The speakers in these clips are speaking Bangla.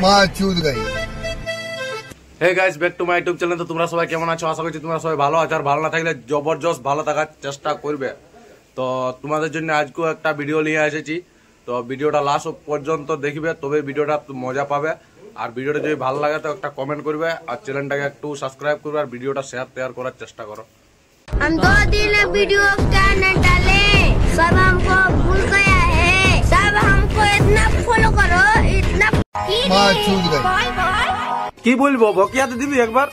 माँ चूद गई। Hey guys back to my YouTube channel. তো তোমরা সবাই কেমন আছো? আশা করছি তোমরা সবাই ভালো আছো, আর ভালো না থাকলে জবরদস্ত ভালো থাকার চেষ্টা করবে। তো তোমাদের জন্য আজকেও একটা ভিডিও নিয়ে এসেছি। তো ভিডিওটা লাস্ট পর্যন্ত দেখবে, তবে ভিডিওটা মজা পাবে। আর ভিডিওটা যদি ভালো লাগে তো একটা কমেন্ট করবে, আর চ্যানেলটাকে একটু সাবস্ক্রাইব করবে, আর ভিডিওটা শেয়ার করার চেষ্টা করো। हम 2 दिन वीडियो क्या न डाले, सब हमको भूल गया है। सब हमको इतना फॉलो करो, इतना माँ चूद गई। কি বলবো, বকিয়াতে দিবি একবার।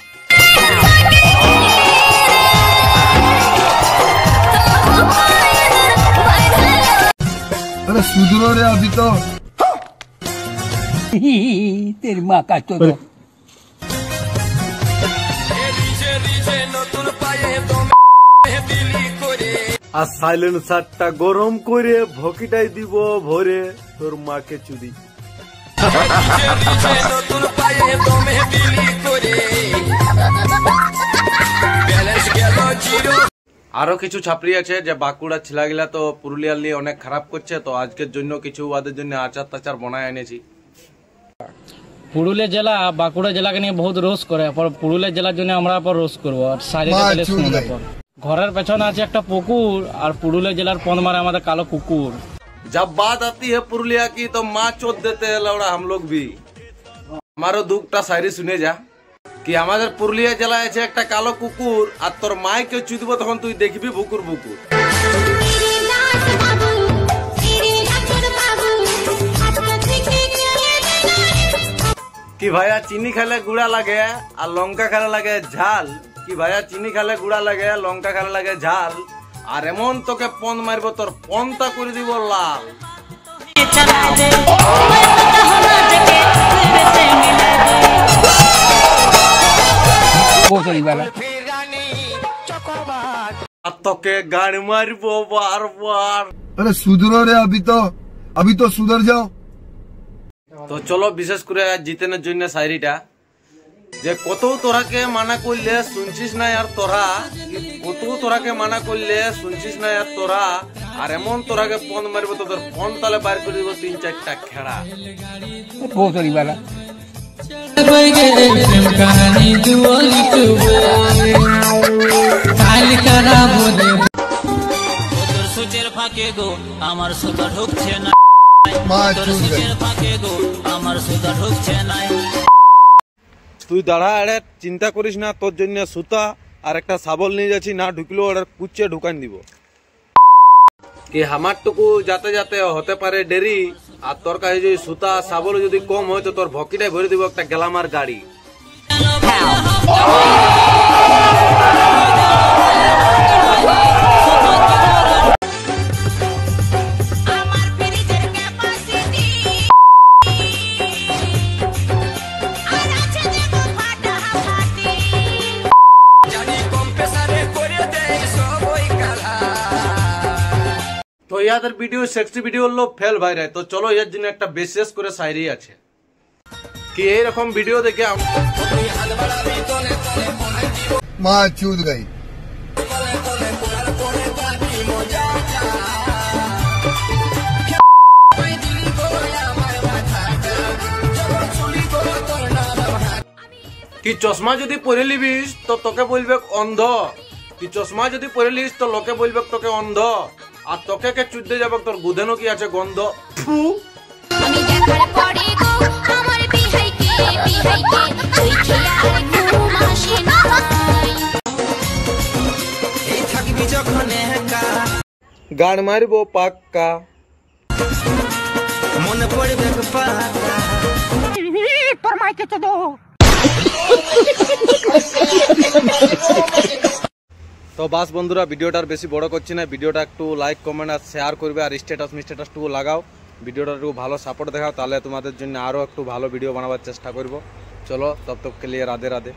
अरे सुधरो रे अभी तो। तेरी माँ का चोदो। আর সাইলেন্সারটা গরম করে ভকিটাই দিব ভরে তোর মাকে চুদি। আরো কিছু ছাপড়ি আছে যে বাঁকুড়া ছেলেগুলা তো পুরুলিয়ার নিয়ে অনেক খারাপ করছে। তো আজকের জন্য কিছু ওদের জন্য আচার টাচার বানায় এনেছি। পুরুলিয়া জেলা বাঁকুড়া জেলাকে নিয়ে বহুত রোষ করে, পুরুলিয়া জেলার জন্য আমরা রোষ করবো। আর ঘরের পেছনে আছে একটা পুকুর, আর পুরুলিয়া জেলার পনমারে আমাদের কালো কুকুর। जब बात आती है पुरुलिया की तो माँ चोद देते हैं लौड़ा हम लोग भी। हमारो दुखटा शायरी শুনে যা কি আমাদের পুরুলিয়া জেলায় আছে একটা কালো কুকুর, আর তোর মায় কেউ চুদব তখন তুই দেখবি বুকুর বুকুর। কি ভাইয়া চিনি খেলে গুড়া লাগে আর লঙ্কা খেলে লাগে ঝাল। কি ভাইয়া চিনি খেলে গুড়া লাগে, লঙ্কা খেলে লাগে ঝাল। আর এমন তোকে পন মারবো তোর পনটা করে দিব লাল। আর তোকে গাড়ি মারবো বারবার। अरे सुधरो रे अभी तो सुधर जाओ। তো চলো বিশেষ করে জিতেনের জন্য শায়রিটা, যে কত তোরাকে মানা করলে শুনছিস না আর তোরা, কত তোরাকে মানা করলে শুনছিস না আর তোরা। আর এমন তোরাকে পন মারবো তোদের পন তালে বার করে দিব 3-4টা খেড়া। ফাঁকে গো আমার সুতা ঢুকছে না, माँ चूद गई। ফাঁকে গো আমার সুতা ঢুকছে না। তুই দাঁড়া, আরে চিন্তা করিস না, তোর জন্য সুতা আর একটা শাবল নিয়ে যাচ্ছি, না ঢুকলেও ওরা কুচে ঢুকান দিব। কি আমারটুকু যাতে যাতে হতে পারে দেরি, আর তোর কাছে যদি সুতা শাবল যদি কম হয় তো তোর ভকিটাই ভরে দিব একটা গেলামার গাড়ি। তো ইয়াদের ভিডিও সেক্সি ভিডিও হলো ফেল ভাইরাল। তো চলো এর জন্য একটা বিশেষ করে শায়রি আছে কি এইরকম ভিডিও দেখে माँ चूद गई। কি চশমা যদি পরে লিবিস তো তোকে বলবে অন্ধ। কি চশমা যদি পরে লিস তো লোকে বলবে তোকে অন্ধ। আর তোকে কে চুদতে যাবে তোর গুদেনো কি আছে গন্ধ। আমি দেখার পরে গো আমার বিহাইকে তুই খেলা ঘুম আসে না। এই থাকবি যখন একা গান মারবো পাক্কা, মনে পড়বে পাকা। তোর মাইকে চোদো। তো বাস বন্ধুরা ভিডিওটার বেশি বড় করছি না, ভিডিওটা একটু লাইক কমেন্ট আর শেয়ার করবে, আর স্ট্যাটাসটু লাগাও, ভিডিওটা একটু ভালো সাপোর্ট দেখাও, তাহলে তোমাদের জন্য আরো একটু ভালো ভিডিও বানাবার চেষ্টা করব। চলো তব তক কে লিয়ে রাধে রাধে।